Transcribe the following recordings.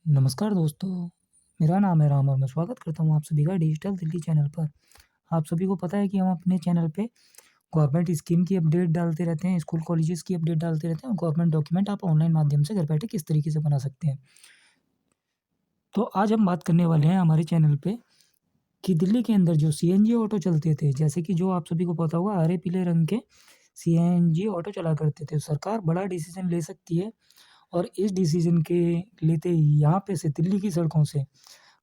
नमस्कार दोस्तों, मेरा नाम है राम और मैं स्वागत करता हूँ आप सभी का डिजिटल दिल्ली चैनल पर। आप सभी को पता है कि हम अपने चैनल पे गवर्नमेंट स्कीम की अपडेट डालते रहते हैं, स्कूल कॉलेजेस की अपडेट डालते रहते हैं और गवर्नमेंट डॉक्यूमेंट आप ऑनलाइन माध्यम से घर बैठे किस तरीके से बना सकते हैं। तो आज हम बात करने वाले हैं हमारे चैनल पे कि दिल्ली के अंदर जो सीएनजी ऑटो चलते थे, जैसे कि जो आप सभी को पता होगा हरे पीले रंग के सीएनजी ऑटो चला करते थे। सरकार बड़ा डिसीज़न ले सकती है और इस डिसीज़न के लेते ही यहाँ पे से दिल्ली की सड़कों से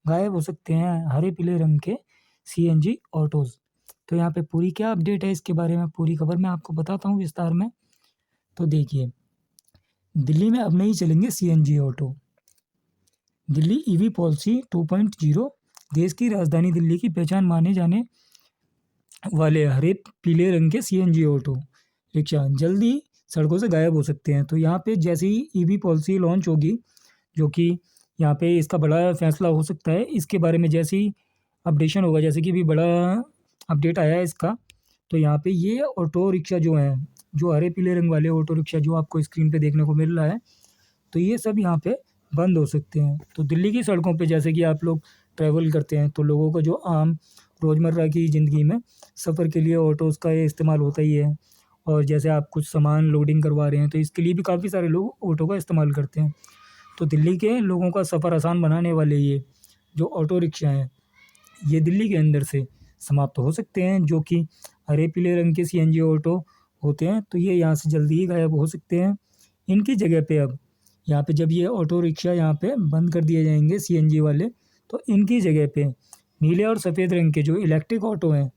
गायब हो सकते हैं हरे पीले रंग के सीएनजी ऑटोज़। तो यहाँ पे पूरी क्या अपडेट है इसके बारे में पूरी खबर मैं आपको बताता हूँ विस्तार में। तो देखिए, दिल्ली में अब नहीं चलेंगे CNG auto. Delhi EV policy 2.0 देश की राजधानी दिल्ली की पहचान माने जाने वाले हरे पीले रंग के सीएनजी ऑटो रिक्शा जल्दी सड़कों से गायब हो सकते हैं। तो यहाँ पे जैसे ही ईवी पॉलिसी लॉन्च होगी, जो कि यहाँ पे इसका बड़ा फैसला हो सकता है, इसके बारे में जैसे ही अपडेशन होगा, जैसे कि अभी बड़ा अपडेट आया है इसका, तो यहाँ पे ये ऑटो रिक्शा जो हैं, जो हरे पीले रंग वाले ऑटो रिक्शा जो आपको स्क्रीन पे देखने को मिल रहा है, तो ये सब यहाँ पे बंद हो सकते हैं। तो दिल्ली की सड़कों पे जैसे कि आप लोग ट्रैवल करते हैं, तो लोगों को जो आम रोज़मर्रा की ज़िंदगी में सफ़र के लिए ऑटोज़ का ये इस्तेमाल होता ही है। और जैसे आप कुछ सामान लोडिंग करवा रहे हैं, तो इसके लिए भी काफ़ी सारे लोग ऑटो का इस्तेमाल करते हैं। तो दिल्ली के लोगों का सफ़र आसान बनाने वाले ये जो ऑटो रिक्शा हैं, ये दिल्ली के अंदर से समाप्त हो सकते हैं, जो कि हरे पीले रंग के सीएनजी ऑटो होते हैं, तो ये यहाँ से जल्दी ही गायब हो सकते हैं। इनकी जगह पे अब यहाँ पे जब ये ऑटो रिक्शा यहाँ पे बंद कर दिए जाएंगे सीएनजी वाले, तो इनकी जगह पे नीले और सफ़ेद रंग के जो इलेक्ट्रिक ऑटो हैं,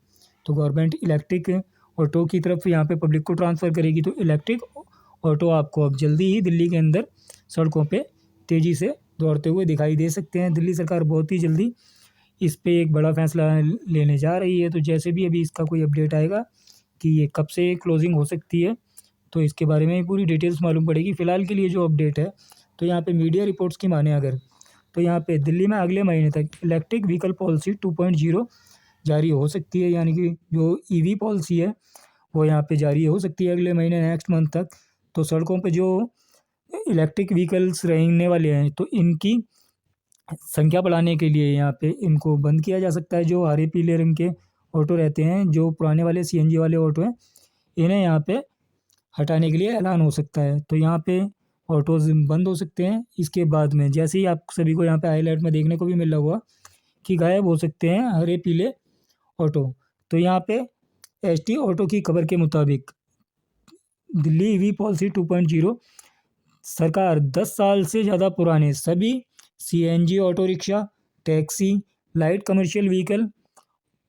तो गवर्नमेंट इलेक्ट्रिक ऑटो की तरफ यहाँ पे पब्लिक को ट्रांसफ़र करेगी। तो इलेक्ट्रिक ऑटो आपको अब जल्दी ही दिल्ली के अंदर सड़कों पे तेज़ी से दौड़ते हुए दिखाई दे सकते हैं। दिल्ली सरकार बहुत ही जल्दी इस पे एक बड़ा फैसला लेने जा रही है। तो जैसे भी अभी इसका कोई अपडेट आएगा कि ये कब से क्लोजिंग हो सकती है, तो इसके बारे में पूरी डिटेल्स मालूम पड़ेगी। फ़िलहाल के लिए जो अपडेट है, तो यहाँ पे मीडिया रिपोर्ट्स की माने अगर, तो यहाँ पे दिल्ली में अगले महीने तक इलेक्ट्रिक व्हीकल पॉलिसी 2.0 जारी हो सकती है। यानी कि जो ईवी पॉलिसी है, वो यहाँ पे जारी हो सकती है अगले महीने नेक्स्ट मंथ तक। तो सड़कों पे जो इलेक्ट्रिक व्हीकल्स रहने वाले हैं, तो इनकी संख्या बढ़ाने के लिए यहाँ पे इनको बंद किया जा सकता है। जो हरे पीले रंग के ऑटो रहते हैं, जो पुराने वाले सीएनजी वाले ऑटो हैं, इन्हें यहाँ पे हटाने के लिए ऐलान हो सकता है। तो यहाँ पे ऑटोज़ बंद हो सकते हैं। इसके बाद में जैसे ही आप सभी को यहाँ पे हाईलाइट में देखने को भी मिल रहा होगा कि गायब हो सकते हैं हरे पीले ऑटो। तो यहाँ पे एसटी ऑटो की खबर के मुताबिक दिल्ली ईवी पॉलिसी 2.0 सरकार 10 साल से ज़्यादा पुराने सभी CNG auto rickshaw, taxi, light commercial vehicle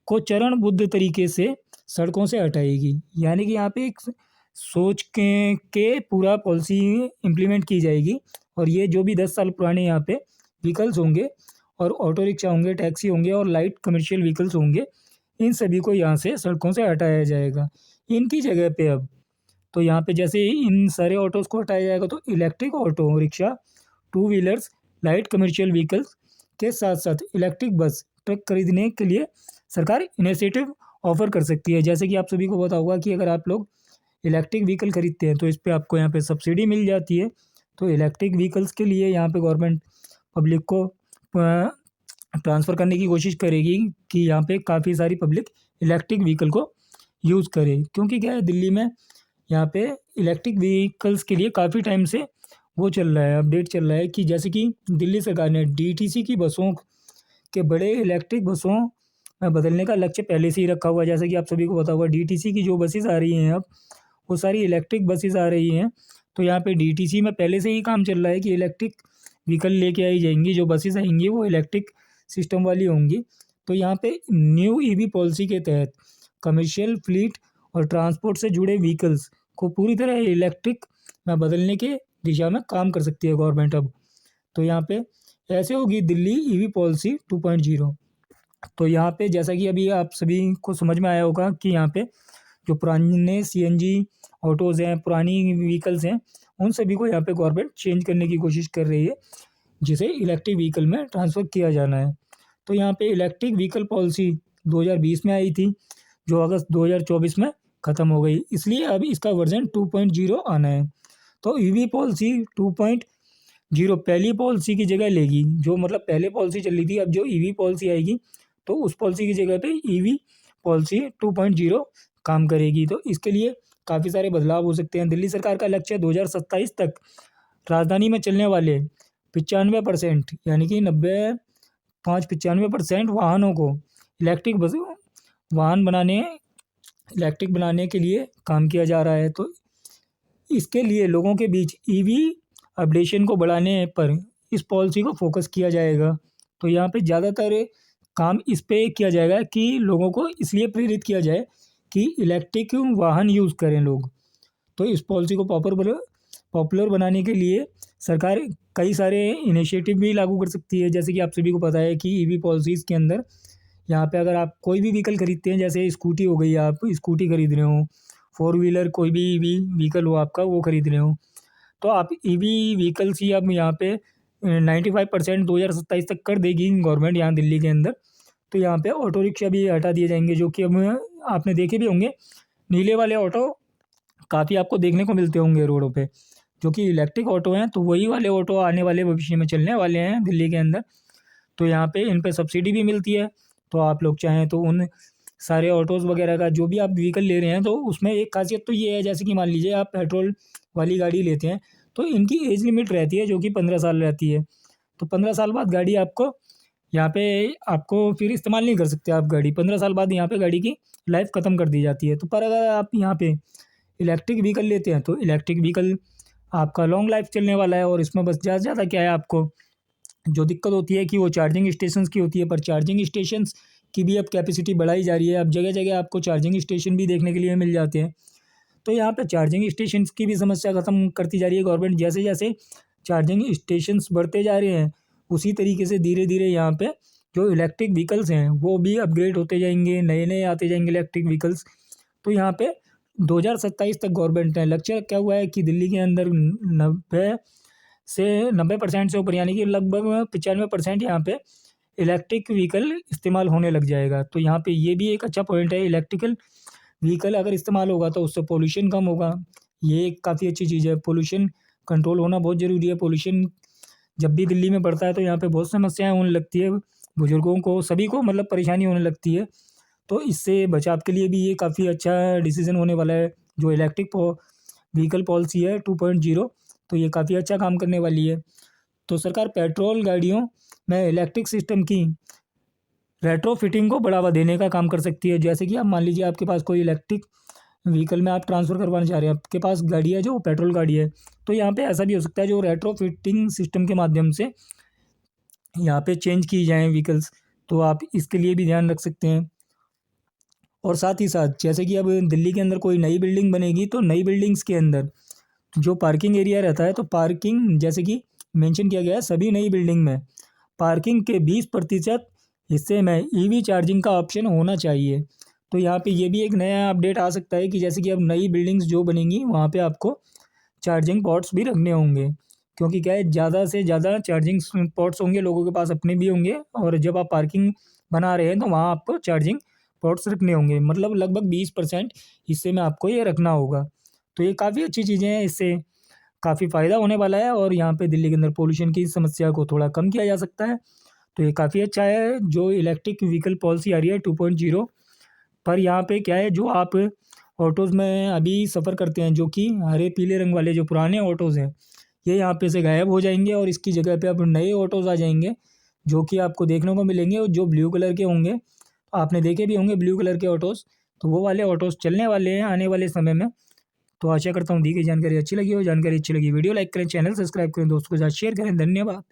को चरणबद्ध तरीके से सड़कों से हटाएगी। यानी कि यहाँ पे एक सोच के पूरा पॉलिसी इम्प्लीमेंट की जाएगी। और ये जो भी 10 साल पुराने यहाँ पे व्हीकल्स होंगे और ऑटो रिक्शा होंगे, टैक्सी होंगे और लाइट कमर्शियल व्हीकल्स होंगे, इन सभी को यहाँ से सड़कों से हटाया जाएगा। इनकी जगह पे अब, तो यहाँ पे जैसे ही इन सारे ऑटोज़ को हटाया जाएगा, तो electric auto rickshaw, two wheelers, light commercial vehicles के साथ साथ इलेक्ट्रिक बस, ट्रक खरीदने के लिए सरकार इनिशिएटिव ऑफ़र कर सकती है। जैसे कि आप सभी को पता होगा कि अगर आप लोग इलेक्ट्रिक व्हीकल खरीदते हैं, तो इस पे आपको यहाँ पे सब्सिडी मिल जाती है। तो इलेक्ट्रिक व्हीकल्स के लिए यहाँ पे गवर्नमेंट पब्लिक को ट्रांसफ़र करने की कोशिश करेगी कि यहाँ पे काफ़ी सारी पब्लिक इलेक्ट्रिक व्हीकल को यूज़ करे। क्योंकि क्या है, दिल्ली में यहाँ पे इलेक्ट्रिक व्हीकल्स के लिए काफ़ी टाइम से वो चल रहा है, अपडेट चल रहा है कि जैसे कि दिल्ली सरकार ने डीटीसी की बसों के बड़े इलेक्ट्रिक बसों में बदलने का लक्ष्य पहले से ही रखा हुआ है। जैसे कि आप सभी को पता होगा, डीटीसी की जो बसेस आ रही हैं अब, वो सारी इलेक्ट्रिक बसेस आ रही हैं। तो यहाँ पे डीटीसी में पहले से ही काम चल रहा है कि इलेक्ट्रिक व्हीकल लेके आई जाएंगी, जो बसेस आएंगी वो इलेक्ट्रिक सिस्टम वाली होंगी। तो यहाँ पे न्यू ईवी पॉलिसी के तहत कमर्शियल फ्लीट और ट्रांसपोर्ट से जुड़े व्हीकल्स को पूरी तरह इलेक्ट्रिक में बदलने के दिशा में काम कर सकती है गवर्नमेंट अब। तो यहाँ पे ऐसे होगी दिल्ली ईवी पॉलिसी 2.0। तो यहाँ पे जैसा कि अभी आप सभी को समझ में आया होगा कि यहाँ पे जो पुराने सीएनजी ऑटोज़ हैं, पुरानी व्हीकल्स हैं, उन सभी को यहाँ पे गवर्नमेंट चेंज करने की कोशिश कर रही है, जिसे इलेक्ट्रिक व्हीकल में ट्रांसफ़र किया जाना है। तो यहाँ पे इलेक्ट्रिक व्हीकल पॉलिसी 2020 में आई थी, जो अगस्त 2024 में ख़त्म हो गई, इसलिए अब इसका वर्जन 2.0 आना है। तो ईवी पॉलिसी 2.0 पहली पॉलिसी की जगह लेगी। जो मतलब पहले पॉलिसी चल रही थी, अब जो ईवी पॉलिसी आएगी तो उस पॉलिसी की जगह पे ईवी पॉलिसी 2.0 काम करेगी। तो इसके लिए काफ़ी सारे बदलाव हो सकते हैं। दिल्ली सरकार का लक्ष्य 2027 तक राजधानी में चलने वाले 95% यानी कि 95% वाहनों को वाहन इलेक्ट्रिक बनाने के लिए काम किया जा रहा है। तो इसके लिए लोगों के बीच ईवी अपडेशन को बढ़ाने पर इस पॉलिसी को फोकस किया जाएगा। तो यहाँ पे ज़्यादातर काम इस पे किया जाएगा कि लोगों को इसलिए प्रेरित किया जाए कि इलेक्ट्रिक वाहन यूज़ करें लोग। तो इस पॉलिसी को पॉपुलर बनाने के लिए सरकार कई सारे इनिशिएटिव भी लागू कर सकती है। जैसे कि आप सभी को पता है कि ईवी पॉलिसीज़ के अंदर यहाँ पे अगर आप कोई भी व्हीकल खरीदते हैं, जैसे स्कूटी हो गई, आप स्कूटी खरीद रहे हो, 4 व्हीलर कोई भी ईवी व्हीकल हो आपका वो खरीद रहे हो, तो आप ईवी व्हीकल्स ही अब यहाँ पे 95% 2027 तक कर देगी गवर्नमेंट यहाँ दिल्ली के अंदर। तो यहाँ पे ऑटो रिक्शा भी हटा दिए जाएंगे, जो कि अब आपने देखे भी होंगे नीले वाले ऑटो काफ़ी आपको देखने को मिलते होंगे रोडों पे, जो कि इलेक्ट्रिक ऑटो हैं। तो वही वाले ऑटो आने वाले भविष्य में चलने वाले हैं दिल्ली के अंदर। तो यहाँ पे इन पे सब्सिडी भी मिलती है। तो आप लोग चाहें तो उन सारे ऑटोज़ वगैरह का जो भी आप व्हीकल ले रहे हैं, तो उसमें एक खासियत तो ये है, जैसे कि मान लीजिए आप पेट्रोल वाली गाड़ी लेते हैं तो इनकी एज लिमिट रहती है जो कि 15 साल रहती है। तो 15 साल बाद गाड़ी आपको यहाँ पे आपको फिर इस्तेमाल नहीं कर सकते आप गाड़ी। 15 साल बाद यहाँ पे गाड़ी की लाइफ ख़त्म कर दी जाती है। तो पर अगर आप यहाँ पे इलेक्ट्रिक व्हीकल लेते हैं तो इलेक्ट्रिक व्हीकल आपका लॉन्ग लाइफ चलने वाला है। और इसमें बस ज़्यादा से ज़्यादा क्या है, आपको जो दिक्कत होती है कि वो चार्जिंग स्टेशंस की होती है। पर चार्जिंग स्टेशंस की भी अब कैपेसिटी बढ़ाई जा रही है। अब जगह जगह आपको चार्जिंग स्टेशन भी देखने के लिए मिल जाते हैं। तो यहाँ पे चार्जिंग स्टेशंस की भी समस्या ख़त्म करती जा रही है गवर्नमेंट। जैसे जैसे चार्जिंग स्टेशंस बढ़ते जा रहे हैं, उसी तरीके से धीरे धीरे यहाँ पे जो इलेक्ट्रिक व्हीकल्स हैं वो भी अपग्रेड होते जाएंगे, नए नए आते जाएंगे इलेक्ट्रिक व्हीकल्स। तो यहाँ पे 2027 तक गवर्नमेंट ने लक्ष्य रखा हुआ है कि दिल्ली के अंदर 90% से ऊपर यानी कि लगभग 95% यहाँ पे इलेक्ट्रिक व्हीकल इस्तेमाल होने लग जाएगा। तो यहाँ पे ये भी एक अच्छा पॉइंट है, इलेक्ट्रिकल व्हीकल अगर इस्तेमाल होगा तो उससे पोल्यूशन कम होगा। ये एक काफ़ी अच्छी चीज़ है। पोल्यूशन कंट्रोल होना बहुत ज़रूरी है। पोल्यूशन जब भी दिल्ली में बढ़ता है तो यहाँ पे बहुत समस्याएं होने लगती है, बुज़ुर्गों को सभी को मतलब परेशानी होने लगती है। तो इससे बचाव के लिए भी ये काफ़ी अच्छा डिसीज़न होने वाला है जो इलेक्ट्रिक व्हीकल पॉलिसी है 2.0। तो ये काफ़ी अच्छा काम करने वाली है। तो सरकार पेट्रोल गाड़ियों में इलेक्ट्रिक सिस्टम की रेट्रोफिटिंग को बढ़ावा देने का काम कर सकती है। जैसे कि आप मान लीजिए आपके पास कोई इलेक्ट्रिक व्हीकल में आप ट्रांसफ़र करवाना चाह रहे हैं, आपके पास गाड़ी है जो पेट्रोल गाड़ी है, तो यहाँ पे ऐसा भी हो सकता है जो रेट्रोफिटिंग सिस्टम के माध्यम से यहाँ पे चेंज की जाएँ व्हीकल्स। तो आप इसके लिए भी ध्यान रख सकते हैं। और साथ ही साथ जैसे कि अब दिल्ली के अंदर कोई नई बिल्डिंग बनेगी तो नई बिल्डिंग्स के अंदर जो पार्किंग एरिया रहता है, तो पार्किंग जैसे कि मेंशन किया गया है सभी नई बिल्डिंग में पार्किंग के 20% हिस्से में ईवी चार्जिंग का ऑप्शन होना चाहिए। तो यहाँ पे ये भी एक नया अपडेट आ सकता है कि जैसे कि अब नई बिल्डिंग्स जो बनेंगी वहाँ पे आपको चार्जिंग पॉट्स भी रखने होंगे, क्योंकि क्या है ज़्यादा से ज़्यादा चार्जिंग पॉट्स होंगे, लोगों के पास अपने भी होंगे, और जब आप पार्किंग बना रहे हैं तो वहाँ आपको चार्जिंग पॉट्स रखने होंगे। मतलब लगभग 20% हिस्से में आपको ये रखना होगा। तो ये काफ़ी अच्छी चीज़ें हैं, इससे काफ़ी फ़ायदा होने वाला है और यहाँ पे दिल्ली के अंदर पोल्यूशन की समस्या को थोड़ा कम किया जा सकता है। तो ये काफ़ी अच्छा है जो इलेक्ट्रिक व्हीकल पॉलिसी आ रही है 2.0। पर यहाँ पे क्या है, जो आप ऑटोज़ में अभी सफ़र करते हैं जो कि हरे पीले रंग वाले जो पुराने ऑटोज़ हैं, ये यहाँ पे से गायब हो जाएंगे और इसकी जगह पे अब नए ऑटोज़ आ जाएंगे जो कि आपको देखने को मिलेंगे और जो ब्लू कलर के होंगे। आपने देखे भी होंगे ब्लू कलर के ऑटोज़, तो वो वाले ऑटोज़ चलने वाले हैं आने वाले समय में। तो आशा करता हूँ दी गई जानकारी अच्छी लगी हो। जानकारी अच्छी लगी वीडियो लाइक करें, चैनल सब्सक्राइब करें, दोस्तों के साथ शेयर करें। धन्यवाद।